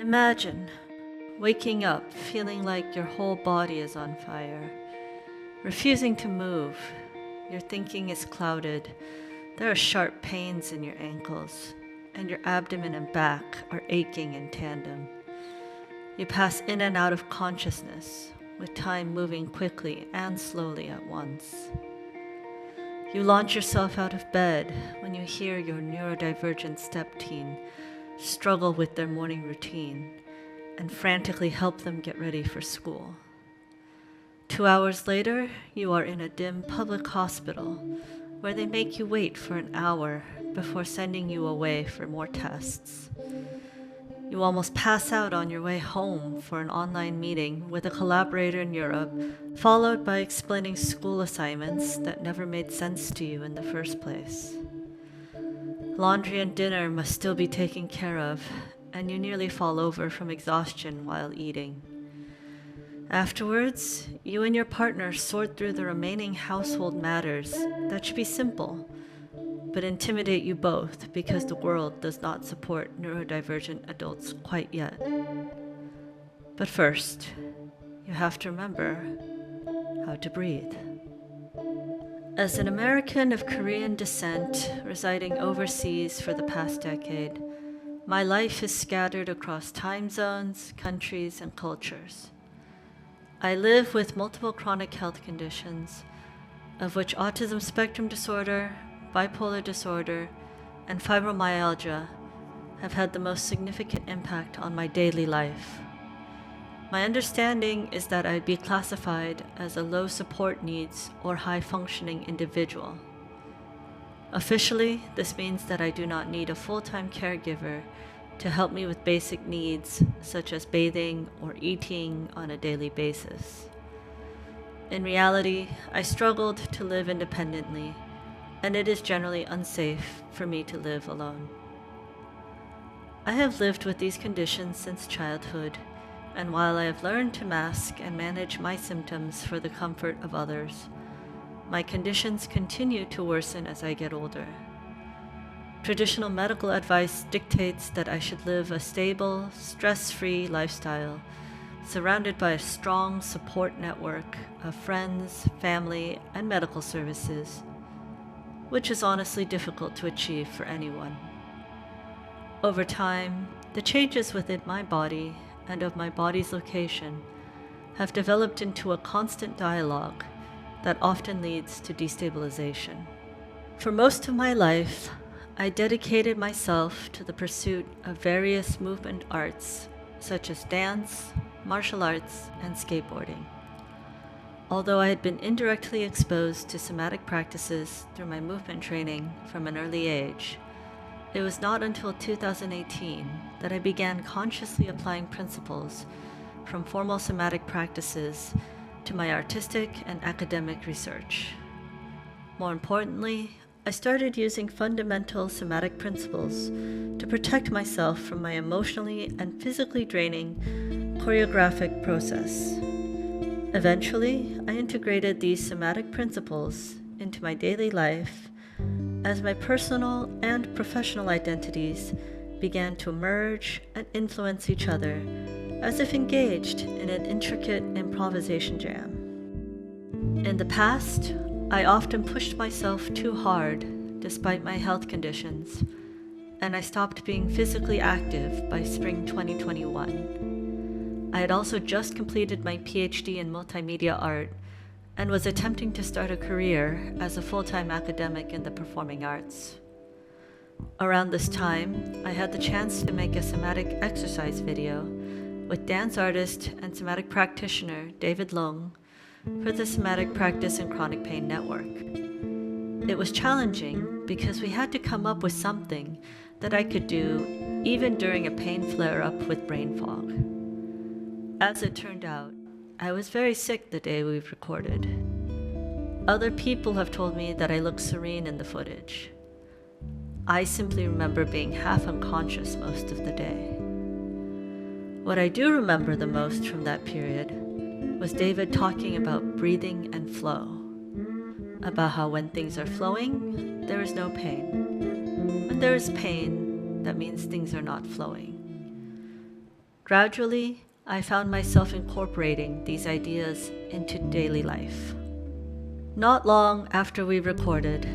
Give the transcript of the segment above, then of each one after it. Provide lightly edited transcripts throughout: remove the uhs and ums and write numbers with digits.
Imagine waking up feeling like your whole body is on fire, refusing to move. Your thinking is clouded. There are sharp pains in your ankles, and your abdomen and back are aching in tandem. You pass in and out of consciousness, with time moving quickly and slowly at once. You launch yourself out of bed when you hear your neurodivergent step-teen struggle with their morning routine and frantically help them get ready for school. 2 hours later, you are in a dim public hospital where they make you wait for an hour before sending you away for more tests. You almost pass out on your way home for an online meeting with a collaborator in Europe, followed by explaining school assignments that never made sense to you in the first place. Laundry and dinner must still be taken care of, and you nearly fall over from exhaustion while eating. Afterwards, you and your partner sort through the remaining household matters that should be simple, but intimidate you both because the world does not support neurodivergent adults quite yet. But first, you have to remember how to breathe. As an American of Korean descent residing overseas for the past decade, my life is scattered across time zones, countries, and cultures. I live with multiple chronic health conditions, of which autism spectrum disorder, bipolar disorder, and fibromyalgia have had the most significant impact on my daily life. My understanding is that I'd be classified as a low support needs or high functioning individual. Officially, this means that I do not need a full-time caregiver to help me with basic needs such as bathing or eating on a daily basis. In reality, I struggled to live independently, and it is generally unsafe for me to live alone. I have lived with these conditions since childhood, and while I have learned to mask and manage my symptoms for the comfort of others, my conditions continue to worsen as I get older. Traditional medical advice dictates that I should live a stable, stress-free lifestyle, surrounded by a strong support network of friends, family, and medical services, which is honestly difficult to achieve for anyone. Over time, the changes within my body and of my body's location have developed into a constant dialogue that often leads to destabilization. For most of my life, I dedicated myself to the pursuit of various movement arts, such as dance, martial arts, and skateboarding. Although I had been indirectly exposed to somatic practices through my movement training from an early age, it was not until 2018 that I began consciously applying principles from formal somatic practices to my artistic and academic research. More importantly, I started using fundamental somatic principles to protect myself from my emotionally and physically draining choreographic process. Eventually, I integrated these somatic principles into my daily life as my personal and professional identities began to merge and influence each other as if engaged in an intricate improvisation jam. In the past, I often pushed myself too hard despite my health conditions, and I stopped being physically active by spring 2021. I had also just completed my PhD in multimedia art and was attempting to start a career as a full-time academic in the performing arts. Around this time, I had the chance to make a somatic exercise video with dance artist and somatic practitioner David Lung for the Somatic Practice and Chronic Pain Network. It was challenging because we had to come up with something that I could do even during a pain flare-up with brain fog. As it turned out, I was very sick the day we recorded. Other people have told me that I look serene in the footage. I simply remember being half unconscious most of the day. What I do remember the most from that period was David talking about breathing and flow, about how when things are flowing, there is no pain. When there is pain, that means things are not flowing. Gradually, I found myself incorporating these ideas into daily life. Not long after we recorded,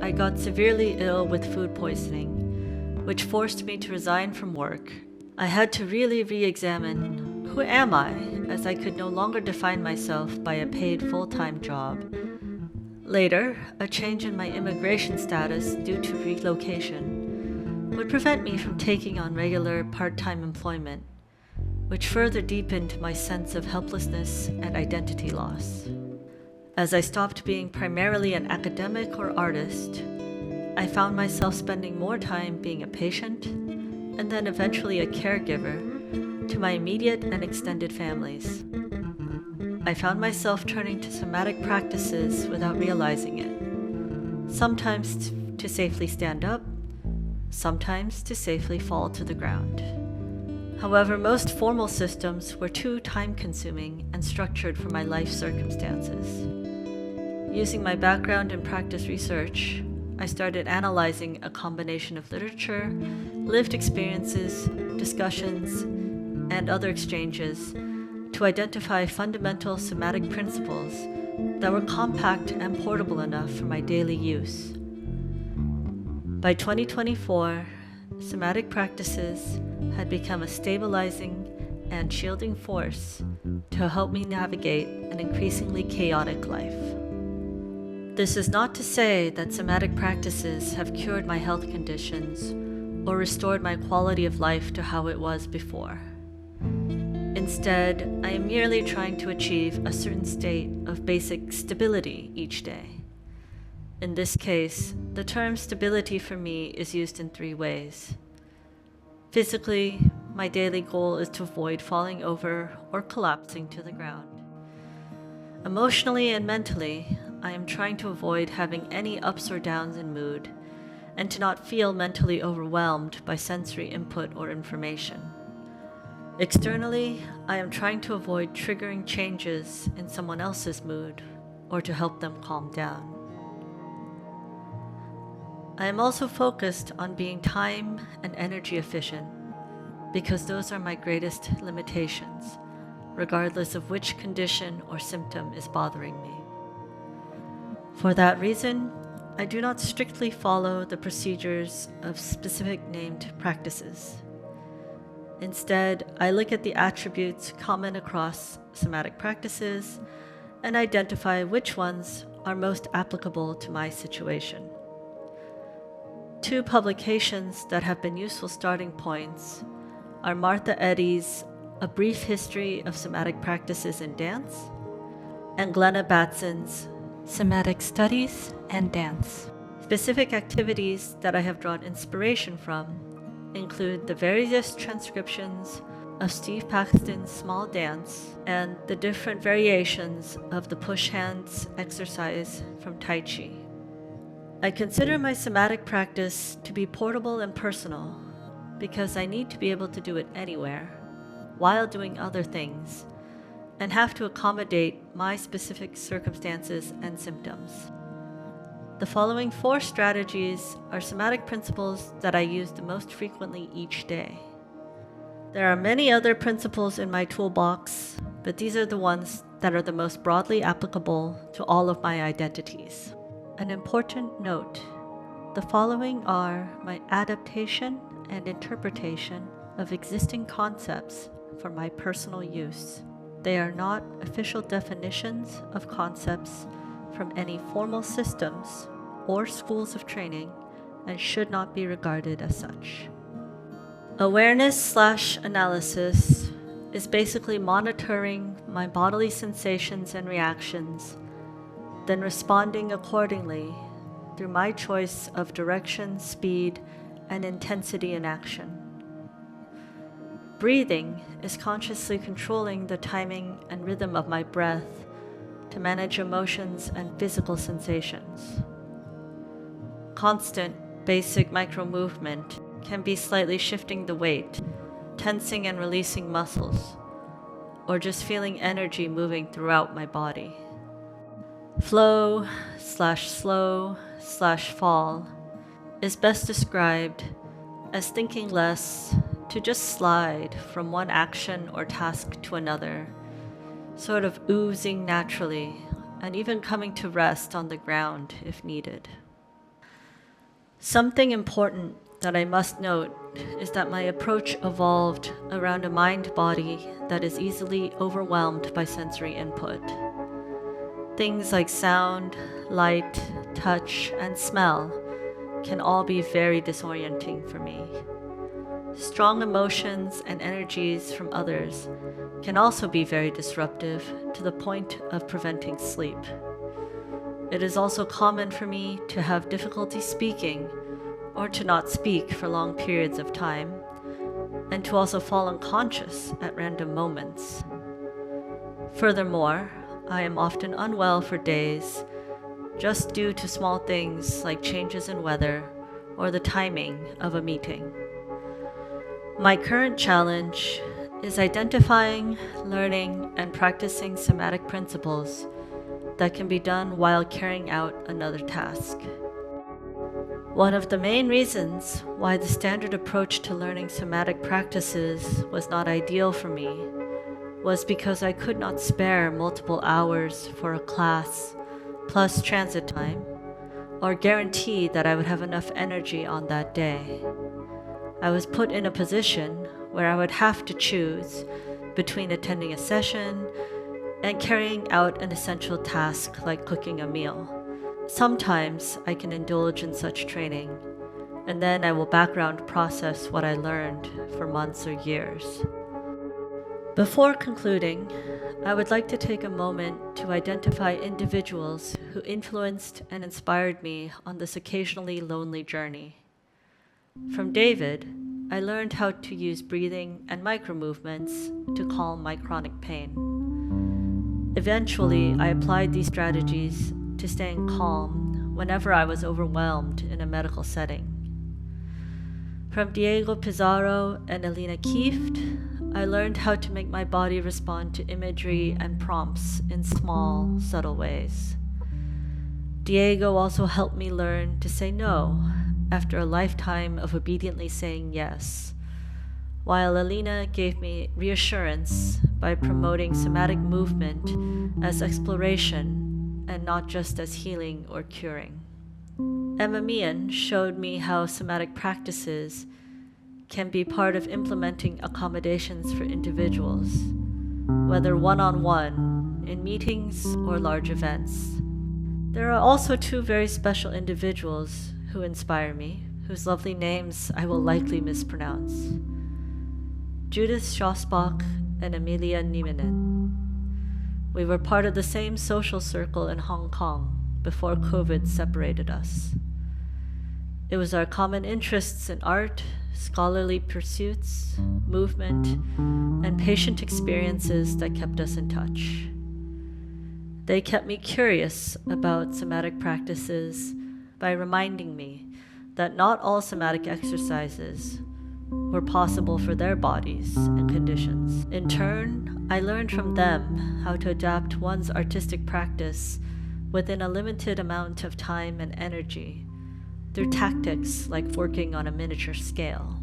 I got severely ill with food poisoning, which forced me to resign from work. I had to really re-examine who am I, as I could no longer define myself by a paid full-time job. Later, a change in my immigration status due to relocation would prevent me from taking on regular part-time employment, which further deepened my sense of helplessness and identity loss. As I stopped being primarily an academic or artist, I found myself spending more time being a patient and then eventually a caregiver to my immediate and extended families. I found myself turning to somatic practices without realizing it, sometimes to safely stand up, sometimes to safely fall to the ground. However, most formal systems were too time-consuming and structured for my life circumstances. Using my background in practice research, I started analyzing a combination of literature, lived experiences, discussions, and other exchanges to identify fundamental somatic principles that were compact and portable enough for my daily use. By 2024, somatic practices had become a stabilizing and shielding force to help me navigate an increasingly chaotic life. This is not to say that somatic practices have cured my health conditions or restored my quality of life to how it was before. Instead, I am merely trying to achieve a certain state of basic stability each day. In this case, the term stability for me is used in 3 ways. Physically, my daily goal is to avoid falling over or collapsing to the ground. Emotionally and mentally, I am trying to avoid having any ups or downs in mood and to not feel mentally overwhelmed by sensory input or information. Externally, I am trying to avoid triggering changes in someone else's mood or to help them calm down. I am also focused on being time and energy efficient because those are my greatest limitations, regardless of which condition or symptom is bothering me. For that reason, I do not strictly follow the procedures of specific named practices. Instead, I look at the attributes common across somatic practices and identify which ones are most applicable to my situation. 2 publications that have been useful starting points are Martha Eddy's A Brief History of Somatic Practices in Dance and Glenna Batson's Somatic Studies and Dance. Specific activities that I have drawn inspiration from include the various transcriptions of Steve Paxton's Small Dance and the different variations of the push hands exercise from Tai Chi. I consider my somatic practice to be portable and personal because I need to be able to do it anywhere while doing other things and have to accommodate my specific circumstances and symptoms. The following 4 strategies are somatic principles that I use the most frequently each day. There are many other principles in my toolbox, but these are the ones that are the most broadly applicable to all of my identities. An important note: the following are my adaptation and interpretation of existing concepts for my personal use. They are not official definitions of concepts from any formal systems or schools of training and should not be regarded as such. Awareness/analysis is basically monitoring my bodily sensations and reactions, then responding accordingly through my choice of direction, speed, and intensity in action. Breathing is consciously controlling the timing and rhythm of my breath to manage emotions and physical sensations. Constant, basic micro-movement can be slightly shifting the weight, tensing and releasing muscles, or just feeling energy moving throughout my body. Flow/slow/fall is best described as thinking less to just slide from one action or task to another, sort of oozing naturally, and even coming to rest on the ground if needed. Something important that I must note is that my approach evolved around a mind-body that is easily overwhelmed by sensory input. Things like sound, light, touch, and smell can all be very disorienting for me. Strong emotions and energies from others can also be very disruptive to the point of preventing sleep. It is also common for me to have difficulty speaking or to not speak for long periods of time, and to also fall unconscious at random moments. Furthermore, I am often unwell for days just due to small things like changes in weather or the timing of a meeting. My current challenge is identifying, learning, and practicing somatic principles that can be done while carrying out another task. One of the main reasons why the standard approach to learning somatic practices was not ideal for me was because I could not spare multiple hours for a class plus transit time, or guarantee that I would have enough energy on that day. I was put in a position where I would have to choose between attending a session and carrying out an essential task like cooking a meal. Sometimes I can indulge in such training, and then I will background process what I learned for months or years. Before concluding, I would like to take a moment to identify individuals who influenced and inspired me on this occasionally lonely journey. From David, I learned how to use breathing and micro-movements to calm my chronic pain. Eventually, I applied these strategies to staying calm whenever I was overwhelmed in a medical setting. From Diego Pizarro and Elena Kieft, I learned how to make my body respond to imagery and prompts in small, subtle ways. Diego also helped me learn to say no after a lifetime of obediently saying yes, while Elena gave me reassurance by promoting somatic movement as exploration and not just as healing or curing. Meehan showed me how somatic practices can be part of implementing accommodations for individuals, whether one-on-one, in meetings or large events. There are also two very special individuals who inspire me, whose lovely names I will likely mispronounce: Judith Schosbach and Amelia Nieminen. We were part of the same social circle in Hong Kong before COVID separated us. It was our common interests in art, scholarly pursuits, movement, and patient experiences that kept us in touch. They kept me curious about somatic practices by reminding me that not all somatic exercises were possible for their bodies and conditions. In turn, I learned from them how to adapt one's artistic practice within a limited amount of time and energy through tactics like working on a miniature scale.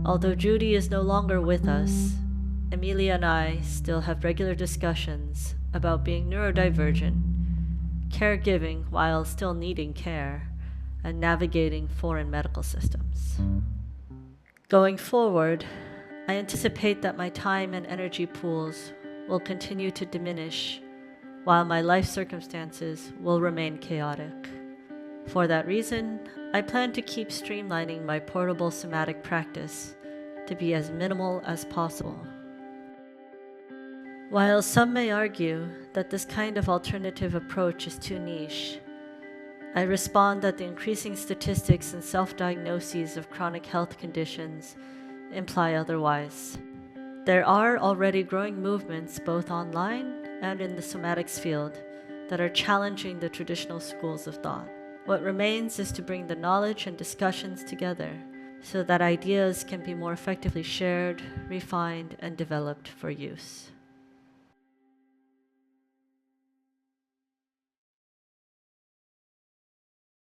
Although Judy is no longer with us, Amelia and I still have regular discussions about being neurodivergent, caregiving while still needing care, and navigating foreign medical systems. Going forward, I anticipate that my time and energy pools will continue to diminish while my life circumstances will remain chaotic. For that reason, I plan to keep streamlining my portable somatic practice to be as minimal as possible. While some may argue that this kind of alternative approach is too niche, I respond that the increasing statistics and self-diagnoses of chronic health conditions imply otherwise. There are already growing movements both online and in the somatics field that are challenging the traditional schools of thought. What remains is to bring the knowledge and discussions together so that ideas can be more effectively shared, refined, and developed for use.